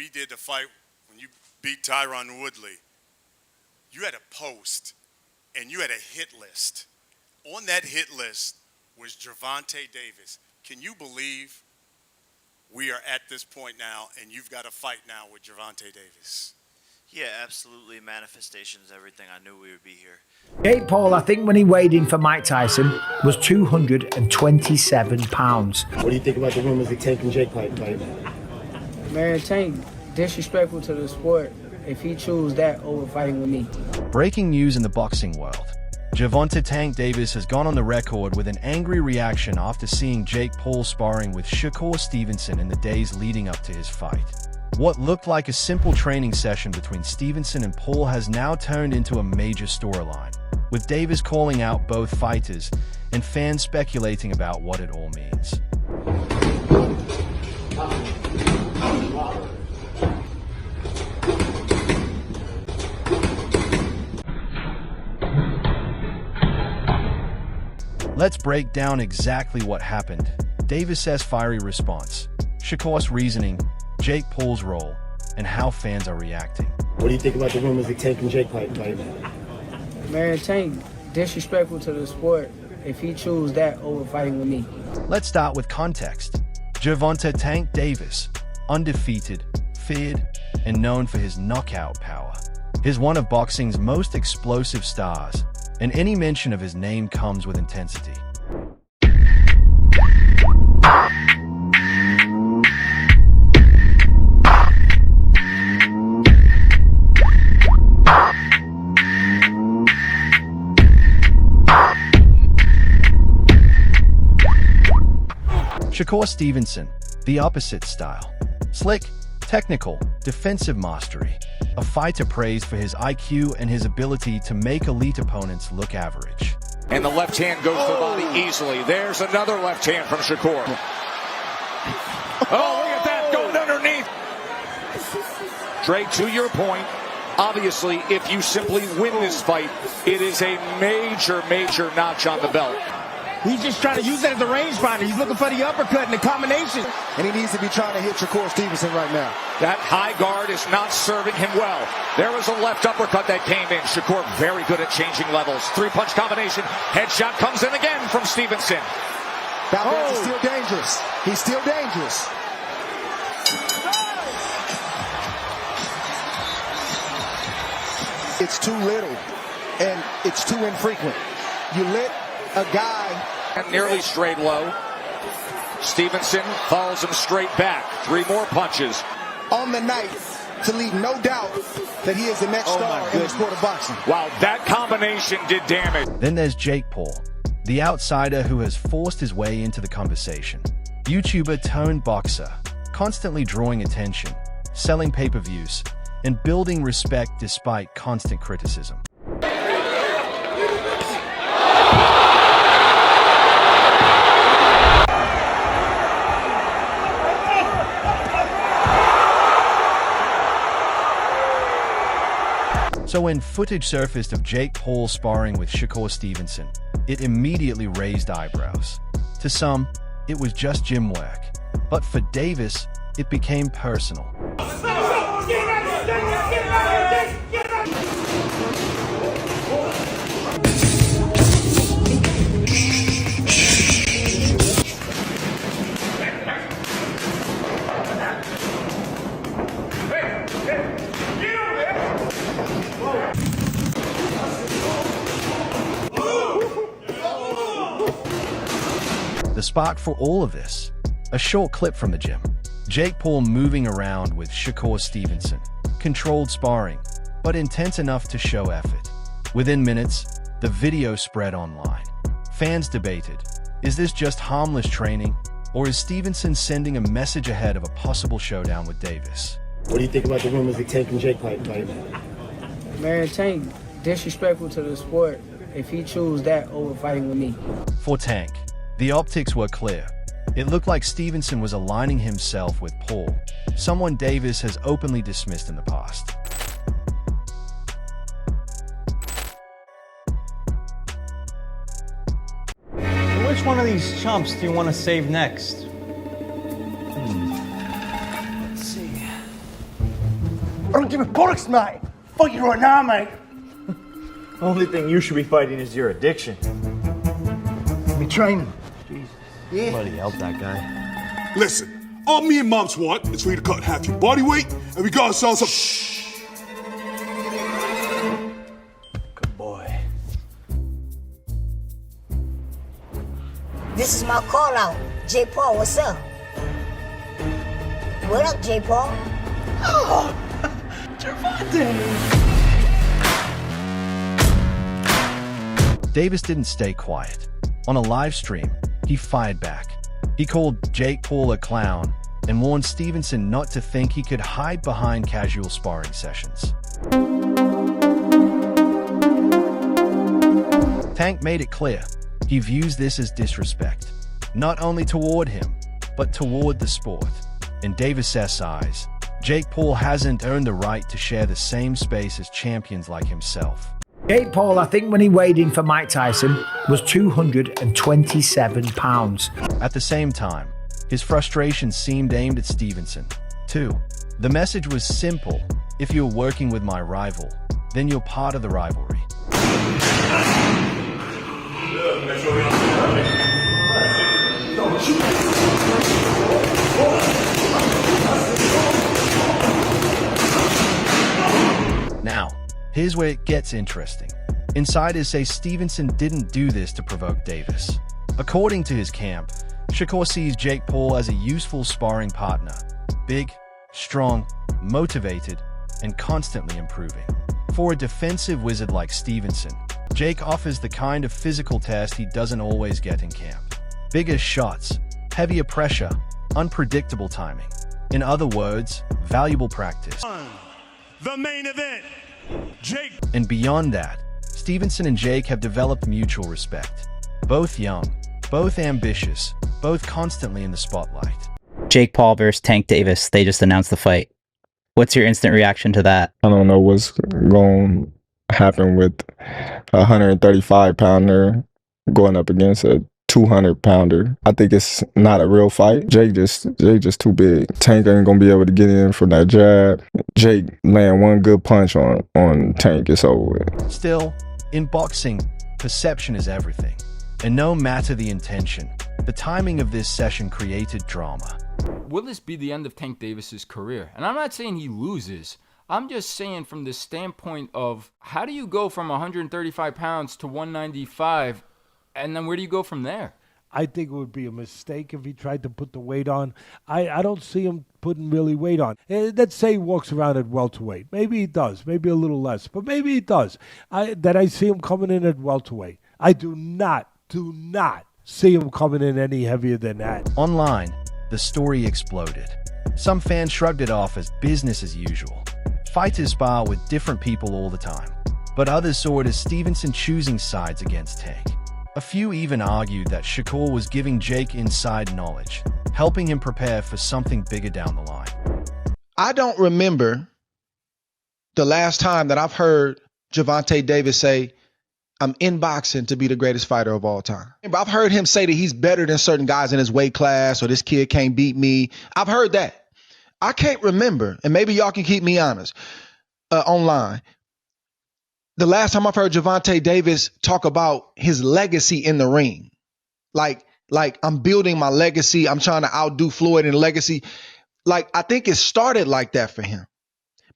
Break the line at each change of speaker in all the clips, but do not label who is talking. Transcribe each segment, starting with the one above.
we did the fight, when you beat Tyron Woodley, you had a post and you had a hit list. On that hit list was Gervonta Davis. Can you believe we are at this point now and you've got a fight now with Gervonta Davis?
Yeah, absolutely. Manifestation is everything. I knew we would be here.
Jake Paul, I think when he weighed in for Mike Tyson, was 227 pounds.
What do you think about the rumors of Tank and Jake fight?
Man, Tank, disrespectful to the sport if he choose that over fighting with me.
Breaking news in the boxing world. Gervonta "Tank" Davis has gone on the record with an angry reaction after seeing Jake Paul sparring with Shakur Stevenson in the days leading up to his fight. What looked like a simple training session between Stevenson and Paul has now turned into a major storyline, with Davis calling out both fighters and fans speculating about what it all means. Let's break down exactly what happened. Davis' fiery response, Shakur's reasoning, Jake Paul's role, and how fans are reacting.
What do you think about the rumors of Tank and Jake fight?
Man, Tank, disrespectful to the sport if he choose that over fighting with me.
Let's start with context. Gervonta "Tank" Davis, undefeated, feared, and known for his knockout power. He's one of boxing's most explosive stars, and any mention of his name comes with intensity. Shakur Stevenson, the opposite style. Slick, technical, defensive mastery. A fighter praised for his IQ and his ability to make elite opponents look average.
And the left hand goes to the body easily. There's another left hand from Shakur. Oh, look at that, going underneath. Drake, to your point, obviously, if you simply win this fight, it is a major, major notch on the belt.
He's just trying to use that as a rangefinder. He's looking for the uppercut and the combination.
And he needs to be trying to hit Shakur Stevenson right now.
That high guard is not serving him well. There was a left uppercut that came in. Shakur very good at changing levels. Three-punch combination. Headshot comes in again from Stevenson.
He's still dangerous. He's still dangerous. It's too little, and it's too infrequent. You let a guy
and nearly straight low. Stevenson follows him straight back. Three more punches
on the night to leave no doubt that he is the next star in the sport of boxing.
Wow, that combination did damage.
Then there's Jake Paul, the outsider who has forced his way into the conversation. YouTuber turned boxer, constantly drawing attention, selling pay-per-views, and building respect despite constant criticism. So when footage surfaced of Jake Paul sparring with Shakur Stevenson, it immediately raised eyebrows. To some, it was just gym work. But for Davis, it became personal. The spark for all of this, a short clip from the gym. Jake Paul moving around with Shakur Stevenson. Controlled sparring, but intense enough to show effort. Within minutes, the video spread online. Fans debated, is this just harmless training, or is Stevenson sending a message ahead of a possible showdown with Davis?
What do you think about the rumors of Tank and Jake fight?
Man, Tank, disrespectful to the sport if he choose that over fighting with me.
For Tank, the optics were clear. It looked like Stevenson was aligning himself with Paul, someone Davis has openly dismissed in the past.
So which one of these chumps do you want to save next?
Let's see.
I don't give a bollocks, mate. Fuck you right now, mate.
Only thing you should be fighting is your addiction.
Me training. Jesus. Yeah.
Bloody help that guy.
Listen, all me and Moms want is for you to cut half your body weight, and we got ourselves some. Shh.
Good boy.
This is my call out. J. Paul, what's up? What up, J. Paul?
Oh, Gervonta!
Davis didn't stay quiet. On a live stream, he fired back. He called Jake Paul a clown and warned Stevenson not to think he could hide behind casual sparring sessions. Tank made it clear he views this as disrespect, not only toward him, but toward the sport. In Davis's eyes, Jake Paul hasn't earned the right to share the same space as champions like himself.
Jake Paul, I think when he weighed in for Mike Tyson, was 227 pounds.
At the same time, his frustration seemed aimed at Stevenson, too. The message was simple: if you're working with my rival, then you're part of the rivalry. Now, here's where it gets interesting. Insiders say Stevenson didn't do this to provoke Davis. According to his camp, Shakur sees Jake Paul as a useful sparring partner. Big, strong, motivated, and constantly improving. For a defensive wizard like Stevenson, Jake offers the kind of physical test he doesn't always get in camp. Bigger shots, heavier pressure, unpredictable timing. In other words, valuable practice.
The main event, Jake.
And beyond that, Stevenson and Jake have developed mutual respect. Both young, both ambitious, both constantly in the spotlight.
Jake Paul versus Tank Davis. They just announced the fight. What's your instant reaction to that?
I don't know what's going to happen with a 135-pounder going up against a 200-pounder. I think it's not a real fight. Jake just too big. Tank ain't gonna be able to get in from that jab. Jake land one good punch on Tank, it's over with.
Still, in boxing, perception is everything. And no matter the intention, the timing of this session created drama.
Will this be the end of Tank Davis's career? And I'm not saying he loses. I'm just saying from the standpoint of how do you go from 135 pounds to 195, and then where do you go from there?
I think it would be a mistake if he tried to put the weight on. I don't see him putting really weight on. Let's say he walks around at welterweight. Maybe he does, maybe a little less, but maybe he does. I see him coming in at welterweight. I do not see him coming in any heavier than that.
Online, the story exploded. Some fans shrugged it off as business as usual. Fighters spar with different people all the time. But others saw it as Stevenson choosing sides against Tank. A few even argued that Shakur was giving Jake inside knowledge, helping him prepare for something bigger down the line.
I don't remember the last time that I've heard Gervonta Davis say, I'm in boxing to be the greatest fighter of all time. I've heard him say that he's better than certain guys in his weight class, or this kid can't beat me. I've heard that. I can't remember, and maybe y'all can keep me honest online. The last time I've heard Gervonta Davis talk about his legacy in the ring, like I'm building my legacy, I'm trying to outdo Floyd in legacy. Like, I think it started like that for him.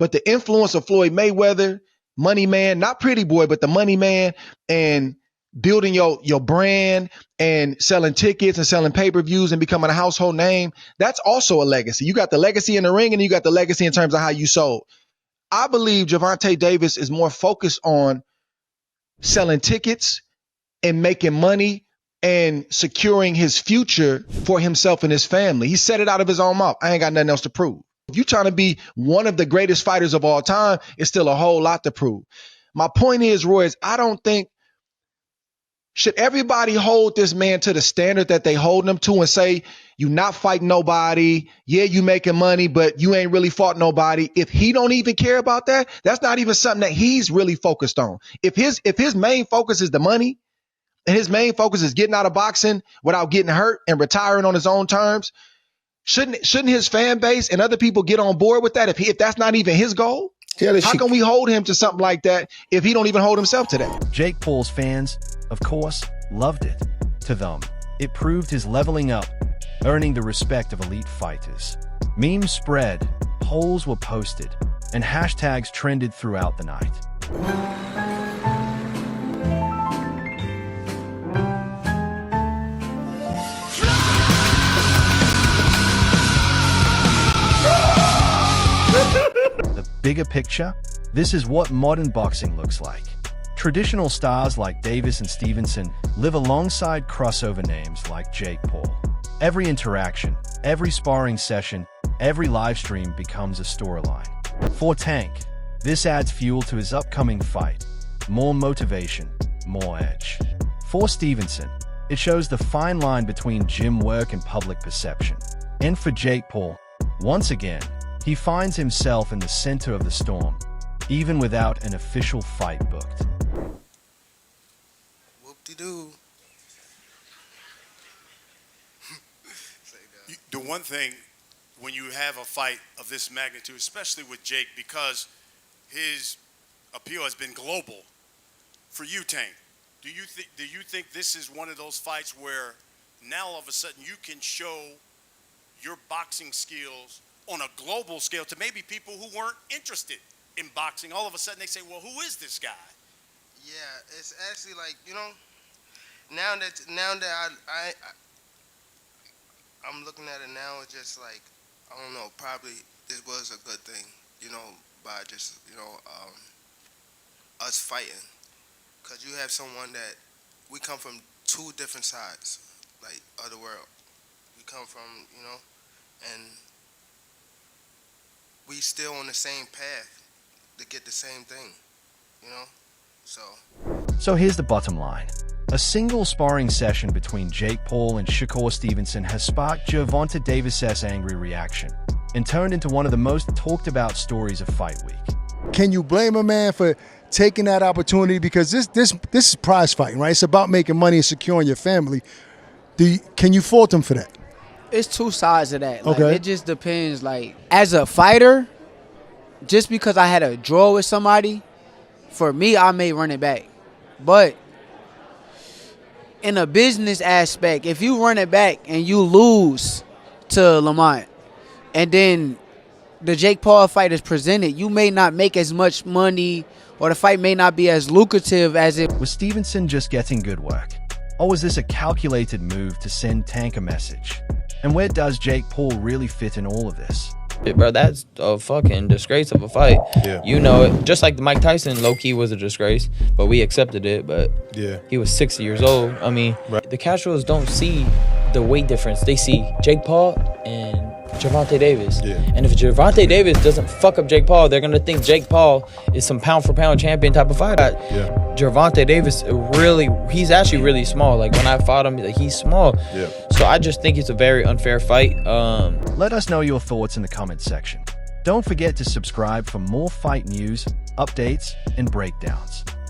But the influence of Floyd Mayweather, Money Man, not Pretty Boy, but the Money Man, and building your brand and selling tickets and selling pay-per-views and becoming a household name, that's also a legacy. You got the legacy in the ring and you got the legacy in terms of how you sold. I believe Gervonta Davis is more focused on selling tickets and making money and securing his future for himself and his family. He said it out of his own mouth. I ain't got nothing else to prove. If you're trying to be one of the greatest fighters of all time, it's still a whole lot to prove. My point is, Roy, I don't think, should everybody hold this man to the standard that they hold him to and say, you not fighting nobody, yeah, you making money, but you ain't really fought nobody. If he don't even care about that, that's not even something that he's really focused on. If his main focus is the money and his main focus is getting out of boxing without getting hurt and retiring on his own terms, Shouldn't his fan base and other people get on board with that if that's not even his goal? How can we hold him to something like that if he don't even hold himself to that?
Jake Paul's fans, of course, loved it. To them, it proved his leveling up, earning the respect of elite fighters. Memes spread, polls were posted, and hashtags trended throughout the night. The bigger picture, this is what modern boxing looks like. Traditional stars like Davis and Stevenson live alongside crossover names like Jake Paul. Every interaction, every sparring session, every live stream becomes a storyline. For Tank, this adds fuel to his upcoming fight. More motivation, more edge. For Stevenson, it shows the fine line between gym work and public perception. And for Jake Paul, once again, he finds himself in the center of the storm, even without an official fight booked.
Whoop-de-doo.
The one thing, when you have a fight of this magnitude, especially with Jake, because his appeal has been global. For you, Tank, do you think this is one of those fights where now all of a sudden you can show your boxing skills on a global scale to maybe people who weren't interested in boxing? All of a sudden they say, well, who is this guy?
Yeah, it's actually like, you know, now that I'm looking at it now, it's just like, I don't know, probably this was a good thing, you know, by just, you know, us fighting. Because you have someone that, we come from two different sides, like, of the world. We come from, you know, and we still on the same path to get the same thing, you know,
So here's the bottom line. A single sparring session between Jake Paul and Shakur Stevenson has sparked Gervonta Davis's angry reaction and turned into one of the most talked about stories of Fight Week.
Can you blame a man for taking that opportunity? Because this is prize fighting, right? It's about making money and securing your family. Can you fault him for that?
It's two sides of that. Like,
Okay.
It just depends. Like, as a fighter, just because I had a draw with somebody, for me, I may run it back. But in a business aspect, if you run it back and you lose to Lamont, and then the Jake Paul fight is presented, you may not make as much money, or the fight may not be as lucrative as it.
Was Stevenson just getting good work? Or was this a calculated move to send Tank a message? And where does Jake Paul really fit in all of this?
Bro, that's a fucking disgrace of a fight.
Yeah.
You know it. Just like Mike Tyson, low-key was a disgrace, but we accepted it. But
yeah,
he was 60 years old. I mean, the casuals don't see the weight difference. They see Jake Paul and Gervonta Davis.
Yeah.
And if Gervonta Davis doesn't fuck up Jake Paul, they're going to think Jake Paul is some pound-for-pound champion type of fighter.
Yeah.
Gervonta Davis, he's actually really small. Like, when I fought him, he's small.
Yeah.
So I just think it's a very unfair fight.
Let us know your thoughts in the comments section. Don't forget to subscribe for more fight news, updates, and breakdowns.